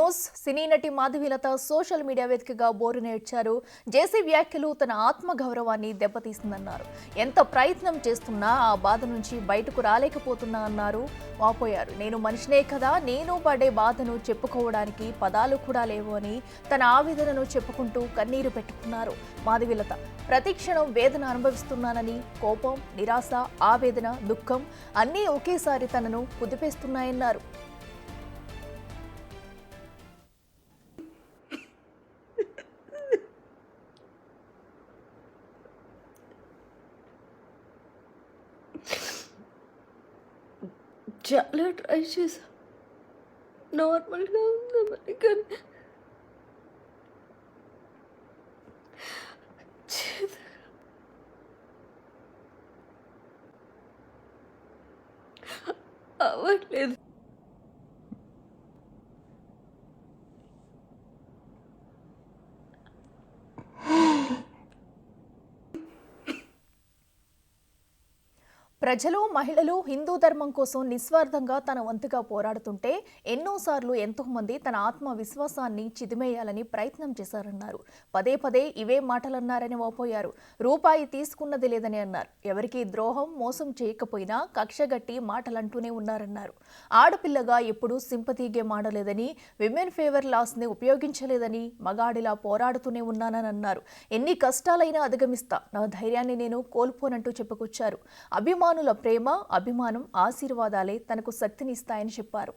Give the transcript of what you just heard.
News. సినీ నటి Madhavilatha social media వేదికగా bore నేర్చారు. జేసీ వ్యాఖ్యలు తన ఆత్మగౌరవాన్ని దెబ్బతీస్తుందన్నారు. ఎంత ప్రయత్నం చేస్తున్నా ఆ బాధ నుంచి బయటకు రాలేకపోతున్నా అన్నారు. వాపోయారు. నేను మనిషినే కదా, నేను పడే బాధను చెప్పుకోవడానికి పదాలు కూడా లేవు అని తన ఆవేదనను చెప్పుకుంటూ కన్నీరు పెట్టుకున్నారు మాధవీలత. ప్రతిక్షణం వేదన అనుభవిస్తున్నానని, కోపం, నిరాశ, ఆవేదన, దుఃఖం అన్నీ ఒకేసారి తనను కుదిపేస్తున్నాయన్నారు. చాలా ట్రై చేశా, నార్మల్గా ఉందామని, కానీ అవ్వట్లేదు. ప్రజలు, మహిళలు హిందూ ధర్మం కోసం నిస్వార్థంగా తన వంతుగా పోరాడుతుంటే ఎన్నోసార్లు ఎంతోమంది తన ఆత్మవిశ్వాసాన్ని చిదిమేయాలని ప్రయత్నం చేశారన్నారు. పదే పదే ఇవే మాటలన్నారని వాపోయారు. రూపాయి తీసుకున్నది లేదని అన్నారు. ఎవరికీ ద్రోహం, మోసం చేయకపోయినా కక్షగట్టి మాటలంటూనే ఉన్నారన్నారు. ఆడపిల్లగా ఎప్పుడూ సింపతి గేమ్ ఆడలేదని, విమెన్ ఫేవర్ లాస్ని ఉపయోగించలేదని, మగాడిలా పోరాడుతూనే ఉన్నానని అన్నారు. ఎన్ని కష్టాలైనా అధిగమిస్తా, నా ధైర్యాన్ని నేను కోల్పోనంటూ చెప్పుకొచ్చారు. అభిమానుల ప్రేమ, అభిమానం, ఆశీర్వాదాలే తనకు శక్తినిస్తాయని చెప్పారు.